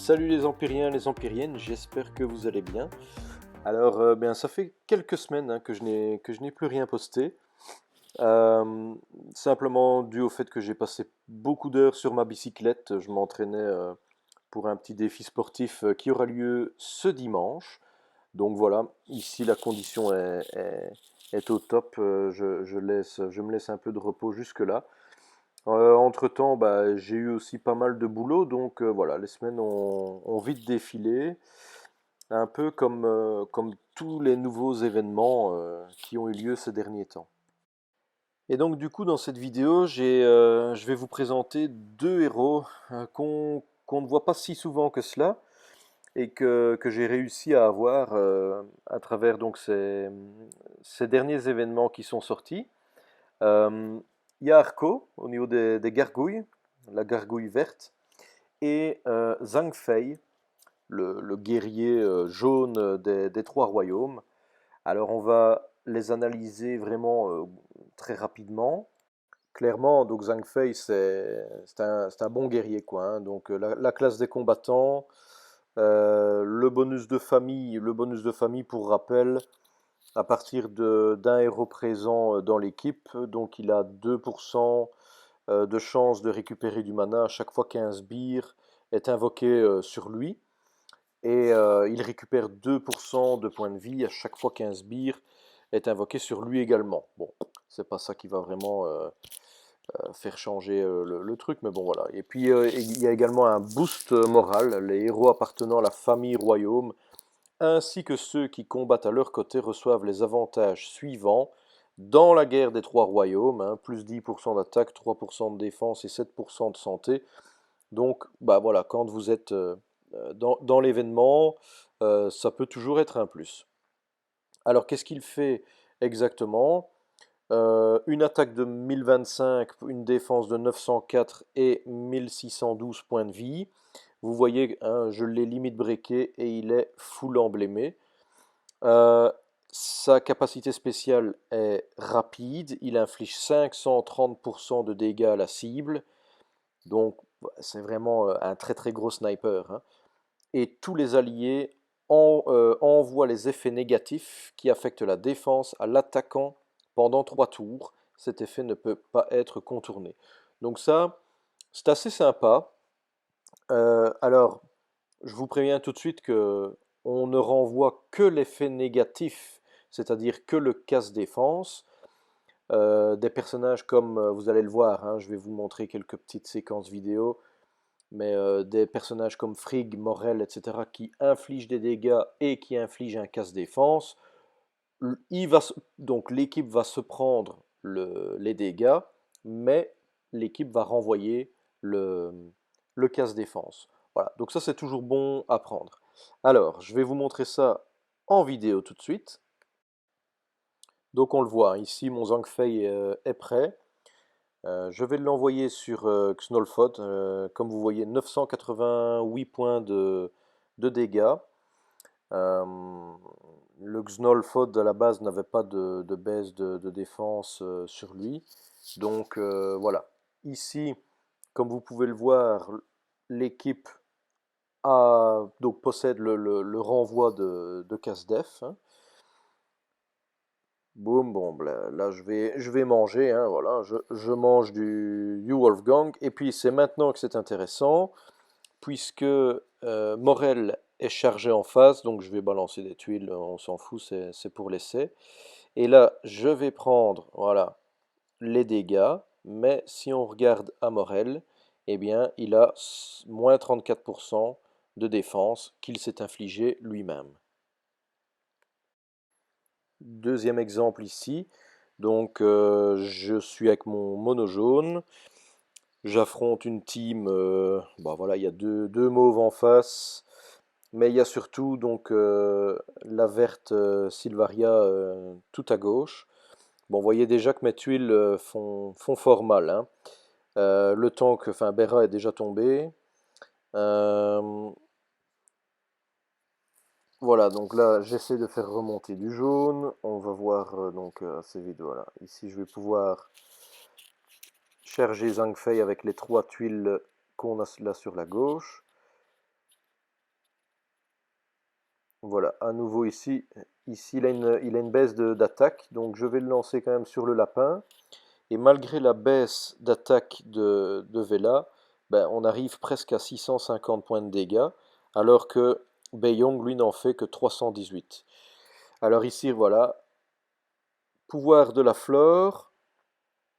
Salut les Empyriens, les Empyriennes, j'espère que vous allez bien. Alors, bien, ça fait quelques semaines que je n'ai plus rien posté. Euh, Simplement dû au fait que j'ai passé beaucoup d'heures sur ma bicyclette. Je m'entraînais pour un petit défi sportif qui aura lieu ce dimanche. Donc voilà, ici la condition est au top. Je me laisse un peu de repos jusque-là. Entre-temps, bah, j'ai eu aussi pas mal de boulot, donc voilà, les semaines ont vite défilé, un peu comme tous les nouveaux événements qui ont eu lieu ces derniers temps. Et donc du coup, dans cette vidéo, je vais vous présenter deux héros qu'on ne voit pas si souvent que cela, et que j'ai réussi à avoir à travers donc ces derniers événements qui sont sortis. Euh, Il y a Arco au niveau des gargouilles, la gargouille verte, et Zhang Fei, le guerrier jaune des trois royaumes. Alors on va les analyser vraiment très rapidement. Clairement, donc Zhang Fei, c'est un bon guerrier, quoi, hein. Donc la classe des combattants, le bonus de famille pour rappel, à partir d'un héros présent dans l'équipe. Donc il a 2% de chance de récupérer du mana à chaque fois qu'un sbire est invoqué sur lui. Et il récupère 2% de points de vie à chaque fois qu'un sbire est invoqué sur lui également. Bon, c'est pas ça qui va vraiment faire changer le truc, mais bon voilà. Et puis il y a également un boost moral. Les héros appartenant à la famille royaume ainsi que ceux qui combattent à leur côté reçoivent les avantages suivants dans la guerre des trois royaumes, hein, plus 10% d'attaque, 3% de défense et 7% de santé. Donc, bah voilà, quand vous êtes dans l'événement, ça peut toujours être un plus. Alors, qu'est-ce qu'il fait exactement? Une attaque de 1025, une défense de 904 et 1612 points de vie. Vous voyez, hein, je l'ai limite breaké et il est full emblémé. Euh, Sa capacité spéciale est rapide, il inflige 530% de dégâts à la cible, donc c'est vraiment un très très gros sniper, hein. Et tous les alliés envoient les effets négatifs qui affectent la défense à l'attaquant pendant 3 tours. Cet effet ne peut pas être contourné. Donc ça, c'est assez sympa. Alors, je vous préviens tout de suite que on ne renvoie que l'effet négatif, c'est-à-dire que le casse-défense. Des personnages comme, vous allez le voir, hein, je vais vous montrer quelques petites séquences vidéo, mais des personnages comme Frigg, Morel, etc., qui infligent des dégâts et qui infligent un casse-défense, donc l'équipe va se prendre les dégâts, mais l'équipe va renvoyer le, le casse-défense. Voilà, donc ça c'est toujours bon à prendre. Alors, je vais vous montrer ça en vidéo tout de suite. Donc on le voit, hein, ici mon Zhang Fei est prêt. Je vais l'envoyer sur Xnolfod. Comme vous voyez, 988 points de dégâts. Euh, le Xnolfod à la base n'avait pas de baisse de défense sur lui. Donc voilà. Ici, comme vous pouvez le voir, l'équipe possède le renvoi de casse-def, hein. Boum, bon, là, je vais manger, hein, voilà, je mange du Wolfgang, et puis c'est maintenant que c'est intéressant, puisque Morel est chargé en face, donc je vais balancer des tuiles, on s'en fout, c'est pour l'essai. Et là, je vais prendre, voilà, les dégâts, mais si on regarde à Morel, eh bien, il a moins 34% de défense qu'il s'est infligé lui-même. Deuxième exemple ici. Donc je suis avec mon mono jaune. J'affronte une team. Bah voilà, il y a deux mauves en face. Mais il y a surtout donc la verte Sylvaria tout à gauche. Bon, vous voyez déjà que mes tuiles font fort mal, hein. Le tank, enfin Bera est déjà tombé. Euh, voilà, donc là j'essaie de faire remonter du jaune. On va voir donc ces vidéos là. Ici je vais pouvoir charger Zhang Fei avec les trois tuiles qu'on a là sur la gauche. Voilà, à nouveau ici il a une baisse d'attaque, donc je vais le lancer quand même sur le lapin. Et malgré la baisse d'attaque de Vela, ben, on arrive presque à 650 points de dégâts, alors que Beiyong, lui, n'en fait que 318. Alors ici, voilà, pouvoir de la flore,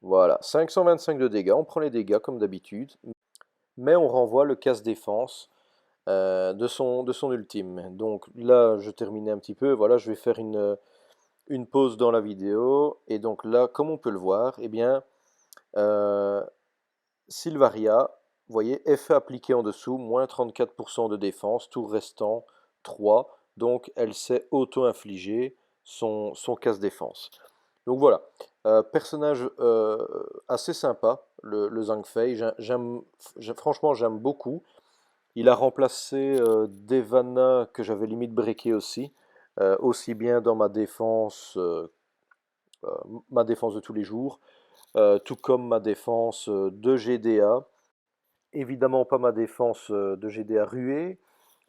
voilà, 525 de dégâts, on prend les dégâts comme d'habitude, mais on renvoie le casse-défense de son ultime. Donc là, je terminais un petit peu, voilà, je vais faire une pause dans la vidéo, et donc là, comme on peut le voir, eh bien, euh, Sylvaria, vous voyez, effet appliqué en dessous, moins 34% de défense, tour restant 3, donc elle s'est auto-infligé son casse-défense. Donc voilà, personnage assez sympa, le Zhang Fei, franchement j'aime beaucoup. Il a remplacé Devana que j'avais limite breaké aussi bien dans euh, ma défense de tous les jours, tout comme ma défense de GDA. Évidemment pas ma défense de GDA ruée,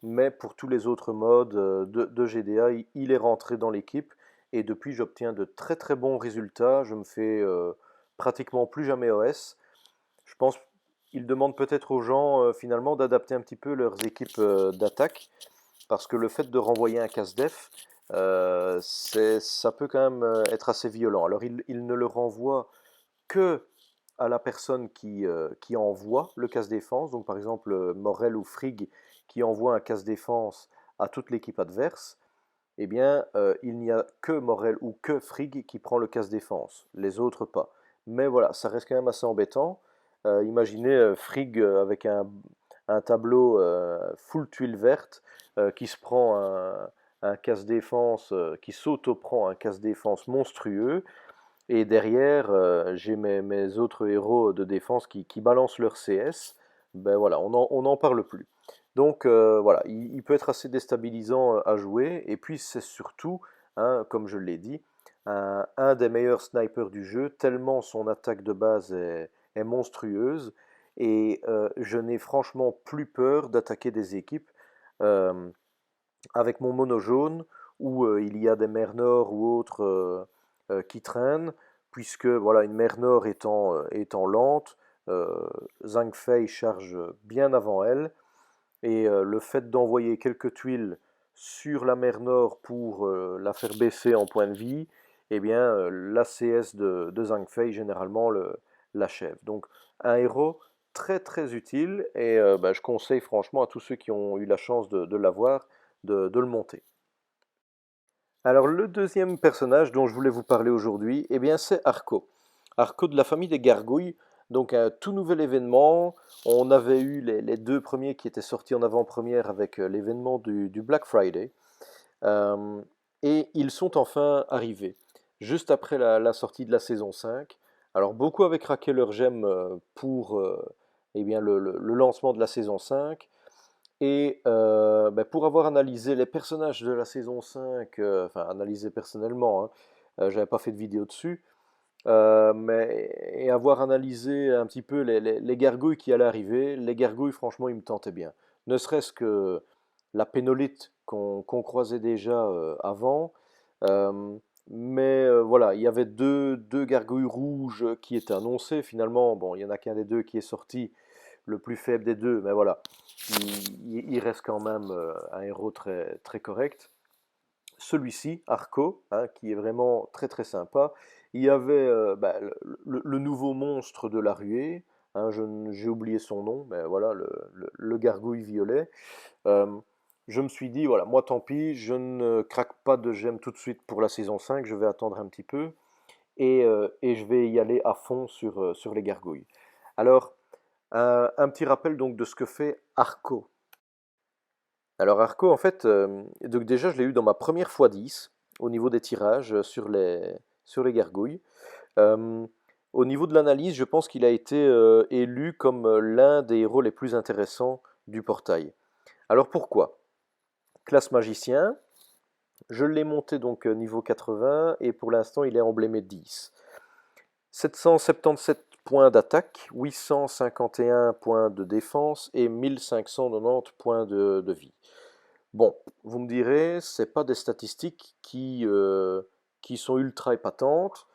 mais pour tous les autres modes de GDA, il est rentré dans l'équipe et depuis j'obtiens de très très bons résultats. Je me fais pratiquement plus jamais OS. Je pense qu'il demande peut-être aux gens finalement d'adapter un petit peu leurs équipes d'attaque parce que le fait de renvoyer un casse-def, ça peut quand même être assez violent. Alors il ne le renvoie que à la personne qui envoie le casse-défense, donc par exemple Morel ou Frigg qui envoie un casse-défense à toute l'équipe adverse, eh bien il n'y a que Morel ou que Frigg qui prend le casse-défense, les autres pas. Mais voilà, ça reste quand même assez embêtant. Imaginez Frigg avec un tableau full tuile verte qui se prend un casse-défense, qui s'auto-prend un casse-défense monstrueux, et derrière, j'ai mes autres héros de défense qui balancent leur CS. Ben voilà, on n'en parle plus. Donc voilà, il peut être assez déstabilisant à jouer. Et puis c'est surtout, hein, comme je l'ai dit, un des meilleurs snipers du jeu, tellement son attaque de base est monstrueuse. Et je n'ai franchement plus peur d'attaquer des équipes euh, avec mon mono jaune, où il y a des mers nord ou autres qui traînent, puisque voilà, une mer nord étant lente, Zhang Fei charge bien avant elle, et le fait d'envoyer quelques tuiles sur la mer nord pour la faire baisser en point de vie, eh bien l'ACS de Zhang Fei généralement l'achève. Donc un héros très très utile, et bah, je conseille franchement à tous ceux qui ont eu la chance de l'avoir de le monter. Alors le deuxième personnage dont je voulais vous parler aujourd'hui, eh bien c'est Arco. Arco de la famille des Gargouilles, donc un tout nouvel événement. On avait eu les deux premiers qui étaient sortis en avant-première avec l'événement du Black Friday. Euh, et ils sont enfin arrivés, juste après la sortie de la saison 5. Alors beaucoup avaient craqué leur gemme pour eh bien, le lancement de la saison 5. Et ben, pour avoir analysé les personnages de la saison 5, enfin analysé personnellement, hein, j'avais pas fait de vidéo dessus, et avoir analysé un petit peu les gargouilles qui allaient arriver, les gargouilles franchement ils me tentaient bien. Ne serait-ce que la pénolite qu'on croisait déjà avant, euh, mais voilà, il y avait deux gargouilles rouges qui étaient annoncées finalement, bon il y en a qu'un des deux qui est sorti, le plus faible des deux, mais voilà, il reste quand même un héros très, très correct. Celui-ci, Arco, hein, qui est vraiment très très sympa. Il y avait bah, le nouveau monstre de la ruée, hein, j'ai oublié son nom, mais voilà, le gargouille violet. Euh, je me suis dit, voilà, moi tant pis, je ne craque pas de gemme tout de suite pour la saison 5, je vais attendre un petit peu, et je vais y aller à fond sur les gargouilles. Alors, un petit rappel donc de ce que fait Arco. Alors Arco, en fait, donc déjà je l'ai eu dans ma première x10 au niveau des tirages sur les gargouilles. Euh, Au niveau de l'analyse, je pense qu'il a été élu comme l'un des héros les plus intéressants du portail. Alors pourquoi? Classe magicien, je l'ai monté donc niveau 80 et pour l'instant il est emblémé 10. 777 points d'attaque, 851 points de défense et 1590 points de vie. Bon, vous me direz, c'est pas des statistiques qui sont ultra épatantes.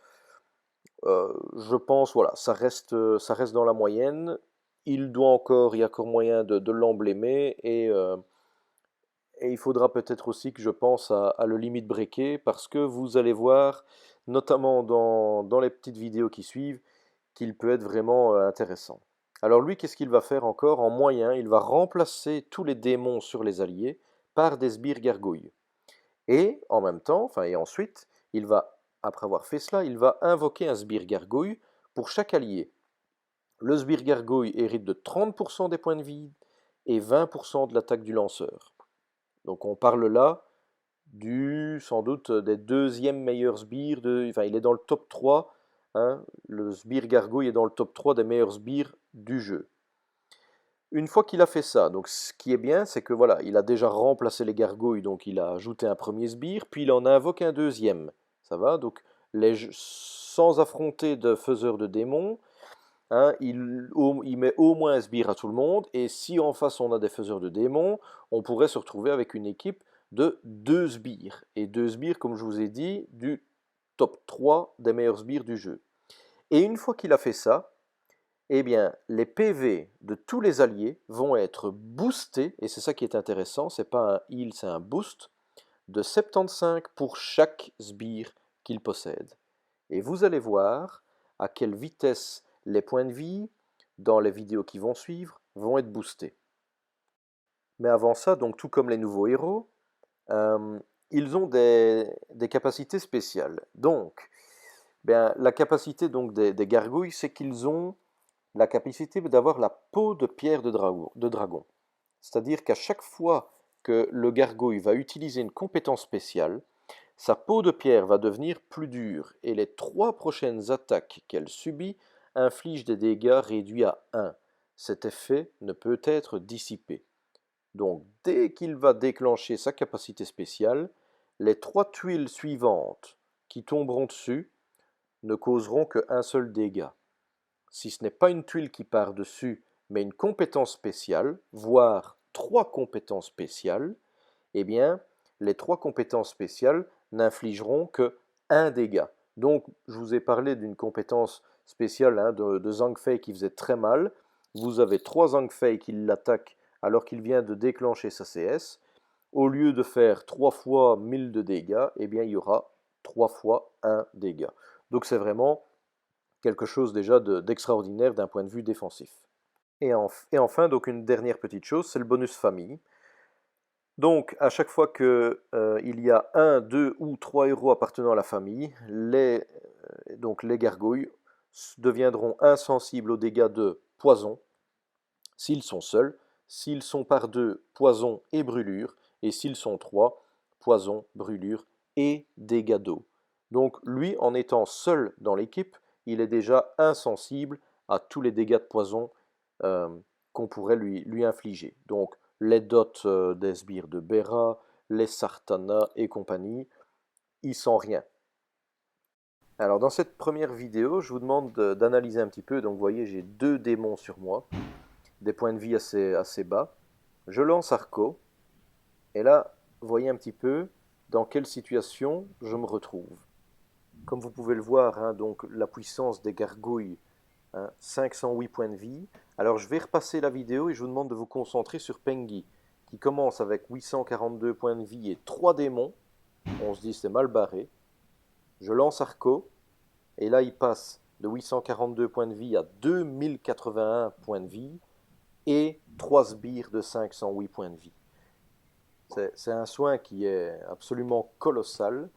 Je pense, voilà, ça reste dans la moyenne. Il y a encore moyen de l'emblémer et il faudra peut-être aussi que je pense à le limit breaker parce que vous allez voir, notamment dans les petites vidéos qui suivent, qu'il peut être vraiment intéressant. Alors lui, qu'est-ce qu'il va faire encore? En moyen, il va remplacer tous les démons sur les alliés par des sbires gargouilles. Et en même temps, enfin et ensuite, il va, après avoir fait cela, il va invoquer un sbire gargouille pour chaque allié. Le sbire gargouille hérite de 30% des points de vie et 20% de l'attaque du lanceur. Donc on parle là sans doute des deuxièmes meilleurs sbires, enfin il est dans le top 3, hein, le sbire gargouille est dans le top 3 des meilleurs sbires du jeu. Une fois qu'il a fait ça, donc ce qui est bien, c'est que voilà, il a déjà remplacé les gargouilles, donc il a ajouté un premier sbire, puis il en invoque un deuxième. Ça va? Donc sans affronter de faiseur de démons, hein, il met au moins un sbire à tout le monde, et si en face on a des faiseurs de démons, on pourrait se retrouver avec une équipe de deux sbires. Et deux sbires, comme je vous ai dit, du top 3 des meilleurs sbires du jeu. Et une fois qu'il a fait ça, eh bien, les PV de tous les alliés vont être boostés, et c'est ça qui est intéressant, c'est pas un heal, c'est un boost, de 75 pour chaque sbire qu'il possède. Et vous allez voir à quelle vitesse les points de vie, dans les vidéos qui vont suivre, vont être boostés. Mais avant ça, donc tout comme les nouveaux héros, euh, ils ont des capacités spéciales. Donc, ben, la capacité donc des gargouilles, c'est qu'ils ont la capacité d'avoir la peau de pierre de dragon. C'est-à-dire qu'à chaque fois que le gargouille va utiliser une compétence spéciale, sa peau de pierre va devenir plus dure et les 3 prochaines attaques qu'elle subit infligent des dégâts réduits à 1. Cet effet ne peut être dissipé. Donc dès qu'il va déclencher sa capacité spéciale, les 3 tuiles suivantes qui tomberont dessus ne causeront qu'un seul dégât. Si ce n'est pas une tuile qui part dessus, mais une compétence spéciale, voire 3 compétences spéciales, eh bien, les 3 compétences spéciales n'infligeront que un dégât. Donc, je vous ai parlé d'une compétence spéciale, hein, de Zhang Fei qui faisait très mal. Vous avez 3 Zhang Fei qui l'attaquent alors qu'il vient de déclencher sa CS. Au lieu de faire 3 fois 1000 de dégâts, eh bien, il y aura 3 fois 1 dégât. Donc, c'est vraiment quelque chose déjà d'extraordinaire d'un point de vue défensif. Et enfin, donc une dernière petite chose, c'est le bonus famille. Donc, à chaque fois que, il y a un, deux ou trois héros appartenant à la famille, donc les gargouilles deviendront insensibles aux dégâts de poison s'ils sont seuls, s'ils sont par deux, poison et brûlure, et s'ils sont trois, poison, brûlure et dégâts d'eau. Donc lui, en étant seul dans l'équipe, il est déjà insensible à tous les dégâts de poison euh, qu'on pourrait lui infliger. Donc les dots des sbires de Bera, les Sartana et compagnie, il sent rien. Alors dans cette première vidéo, je vous demande d'analyser un petit peu. Donc vous voyez, j'ai deux démons sur moi, des points de vie assez bas. Je lance Arco, et là, vous voyez un petit peu dans quelle situation je me retrouve. Comme vous pouvez le voir, hein, donc la puissance des gargouilles, hein, 508 points de vie. Alors je vais repasser la vidéo et je vous demande de vous concentrer sur Pengi, qui commence avec 842 points de vie et 3 démons. On se dit c'est mal barré. Je lance Arco, et là il passe de 842 points de vie à 2081 points de vie et 3 sbires de 508 points de vie. C'est un soin qui est absolument colossal.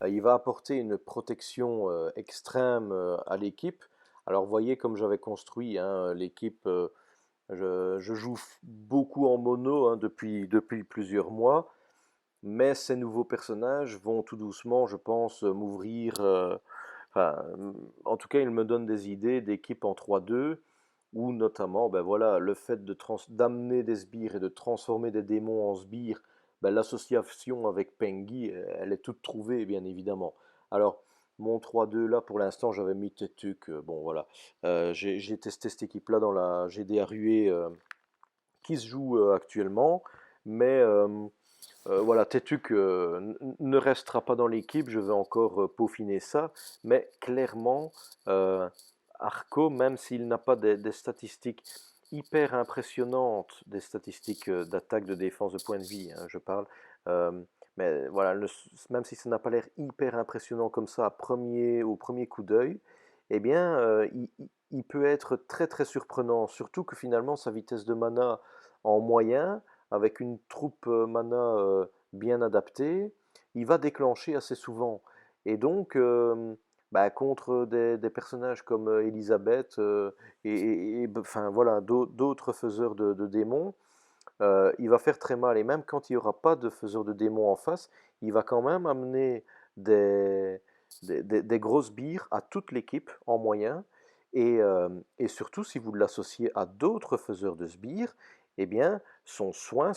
Il va apporter une protection extrême à l'équipe. Alors, vous voyez comme j'avais construit, hein, l'équipe. Je joue beaucoup en mono, hein, depuis plusieurs mois. Mais ces nouveaux personnages vont tout doucement, je pense, m'ouvrir. Enfin, en tout cas, ils me donnent des idées d'équipe en 3-2, où notamment, ben voilà, le fait d'amener des sbires et de transformer des démons en sbires, ben, l'association avec Pengi, elle est toute trouvée, bien évidemment. Alors, mon 3-2 là, pour l'instant, j'avais mis Tetuk. Bon, voilà. J'ai testé cette équipe-là dans la GDA Ruée qui se joue actuellement, mais Voilà, Tetuk ne restera pas dans l'équipe, je vais encore peaufiner ça, mais clairement, euh, Arco, même s'il n'a pas des statistiques hyper impressionnantes, des statistiques d'attaque, de défense, de point de vie, hein, je parle, euh, mais voilà, même si ça n'a pas l'air hyper impressionnant comme ça au premier coup d'œil, eh bien, il peut être très très surprenant, surtout que finalement sa vitesse de mana en moyen, avec une troupe mana bien adaptée, il va déclencher assez souvent. Et donc, bah, contre des personnages comme Elisabeth enfin, voilà, d'autres faiseurs de démons, il va faire très mal. Et même quand il n'y aura pas de faiseur de démons en face, il va quand même amener des, des grosses bires à toute l'équipe en moyen. Et surtout, si vous l'associez à d'autres faiseurs de sbires, eh bien, son soin,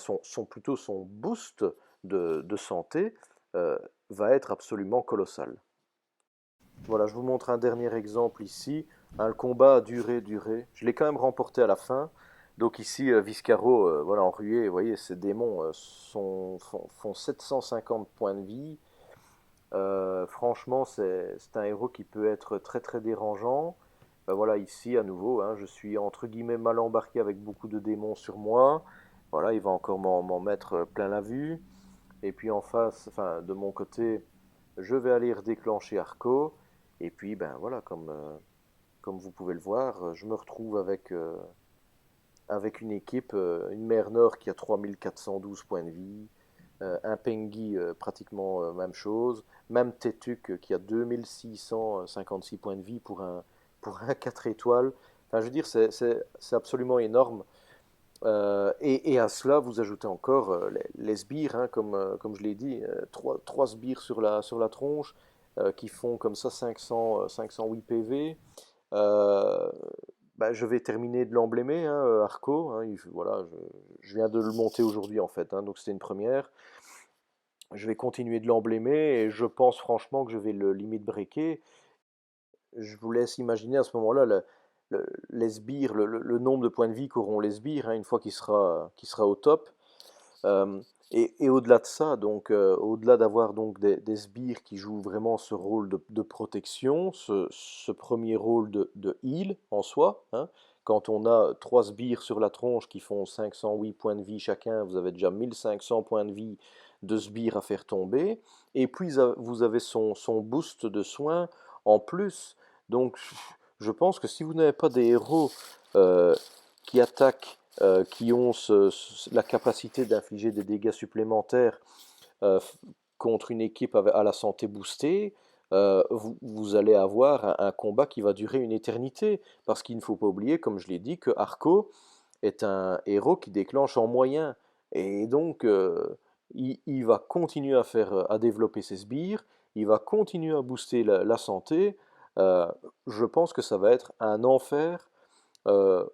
plutôt son boost de santé euh, va être absolument colossal. Voilà, je vous montre un dernier exemple ici. Le combat a duré, duré. Je l'ai quand même remporté à la fin. Donc ici, Viscaro, voilà, en ruée, vous voyez, ces démons font 750 points de vie. Franchement, c'est un héros qui peut être très très dérangeant. Voilà, ici, à nouveau, hein, je suis entre guillemets mal embarqué avec beaucoup de démons sur moi. Voilà, il va encore m'en mettre plein la vue. Et puis en face, enfin, de mon côté, je vais aller redéclencher Arco. Et puis, ben voilà, comme vous pouvez le voir, je me retrouve avec une équipe, une mer Nord qui a 3412 points de vie, un Pengi pratiquement même chose, même Tetuk qui a 2656 points de vie pour un 4 étoiles. Enfin, je veux dire, c'est absolument énorme. Et à cela, vous ajoutez encore les sbires, hein, comme je l'ai dit, trois sbires sur la tronche qui font comme ça 508 PV. Euh, Bah, je vais terminer de l'emblémer, hein, Arco. Hein, voilà, je viens de le monter aujourd'hui en fait, hein, donc c'était une première. Je vais continuer de l'emblémer et je pense franchement que je vais le limite breaker. Je vous laisse imaginer à ce moment-là les sbires, le nombre de points de vie qu'auront les sbires hein, une fois qu'il sera au top. Euh, et au-delà de ça, donc au-delà d'avoir donc des sbires qui jouent vraiment ce rôle de protection, ce premier rôle de heal en soi, hein, quand on a trois sbires sur la tronche qui font 508 points de vie chacun, vous avez déjà 1500 points de vie de sbires à faire tomber, et puis vous avez son boost de soins en plus. Donc je pense que si vous n'avez pas des héros euh, qui attaquent qui ont la capacité d'infliger des dégâts supplémentaires euh, contre une équipe à la santé boostée, vous allez avoir un combat qui va durer une éternité. Parce qu'il ne faut pas oublier, comme je l'ai dit, que Arco est un héros qui déclenche en moyen. Et donc, il va continuer à développer ses sbires, il va continuer à booster la santé. Euh, je pense que ça va être un enfer euh,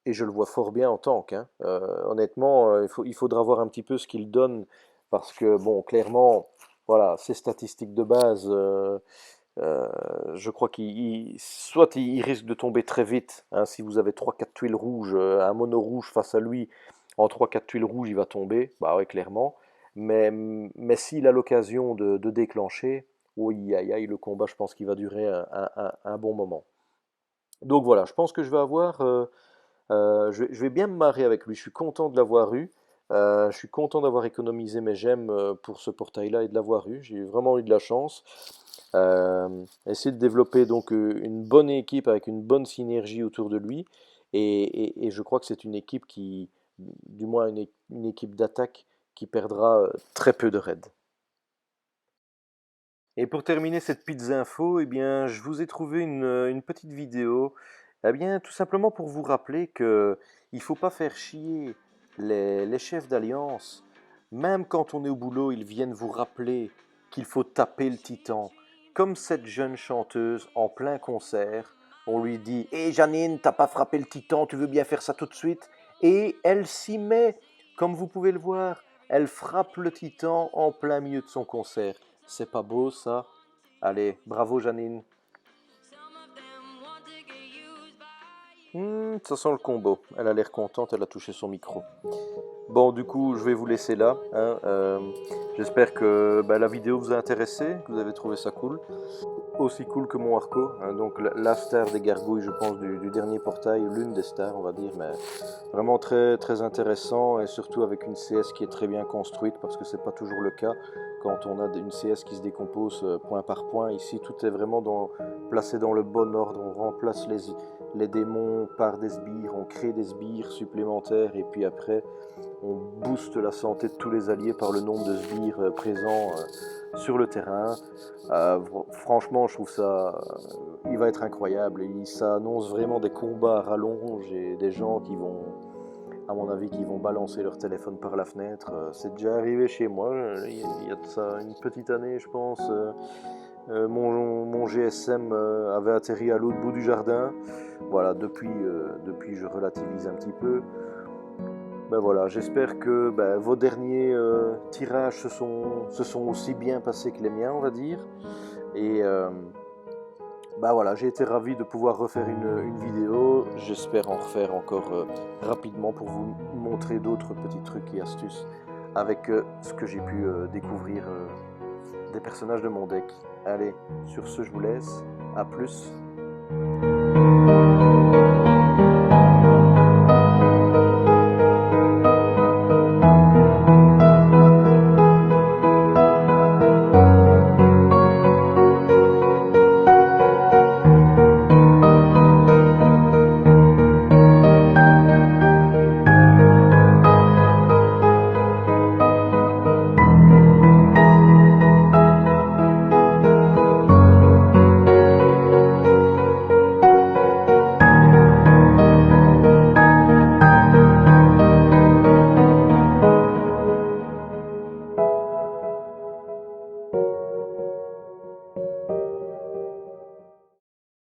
et je le vois fort bien en tank, hein. Honnêtement, il faudra voir un petit peu ce qu'il donne, parce que, bon, clairement, voilà, ses statistiques de base, euh, je crois soit il risque de tomber très vite, hein, si vous avez trois quatre tuiles rouges, un mono rouge face à lui, en trois quatre tuiles rouges, il va tomber, bah ouais, clairement. Mais s'il a l'occasion de déclencher, oui, aïe, aïe, le combat, je pense qu'il va durer un bon moment. Donc voilà, je pense que je vais avoir je vais bien me marrer avec lui. Je suis content de l'avoir eu. Je suis content d'avoir économisé mes gemmes pour ce portail-là et de l'avoir eu. J'ai vraiment eu de la chance. Essayer de développer donc une bonne équipe avec une bonne synergie autour de lui. Et je crois que c'est une équipe du moins une équipe d'attaque qui perdra très peu de raids. Et pour terminer cette pizza info, eh bien, je vous ai trouvé une petite vidéo, eh bien, tout simplement pour vous rappeler que il faut pas faire chier les chefs d'alliance. Même quand on est au boulot, ils viennent vous rappeler qu'il faut taper le titan. Comme cette jeune chanteuse en plein concert, on lui dit: «Hé Janine, t'as pas frappé le titan, tu veux bien faire ça tout de suite?» Et elle s'y met, comme vous pouvez le voir, elle frappe le titan en plein milieu de son concert. C'est pas beau ça? Allez, bravo Janine. Ça sent le combo. Elle a l'air contente, elle a touché son micro. Bon, du coup, je vais vous laisser là, hein. J'espère que la vidéo vous a intéressé, que vous avez trouvé ça cool. Aussi cool que mon Arco, hein, donc la star des gargouilles, je pense, du dernier portail, l'une des stars, on va dire, mais vraiment très, très intéressant et surtout avec une CS qui est très bien construite parce que c'est pas toujours le cas quand on a une CS qui se décompose point par point. Ici, tout est vraiment placé dans le bon ordre. On remplace les démons par des sbires, on crée des sbires supplémentaires et puis après, on booste la santé de tous les alliés par le nombre de sbires présents sur le terrain. Franchement, je trouve ça, il va être incroyable. Ça annonce vraiment des combats à rallonge et des gens qui vont, à mon avis, qui vont balancer leur téléphone par la fenêtre. C'est déjà arrivé chez moi. Il y a de ça une petite année, je pense. Mon GSM avait atterri à l'autre bout du jardin. Voilà, depuis je relativise un petit peu. Voilà, j'espère que vos derniers tirages se sont aussi bien passés que les miens, on va dire. Et voilà, j'ai été ravi de pouvoir refaire une vidéo. J'espère en refaire encore rapidement pour vous montrer d'autres petits trucs et astuces avec ce que j'ai pu découvrir des personnages de mon deck. Allez, sur ce, je vous laisse. À plus.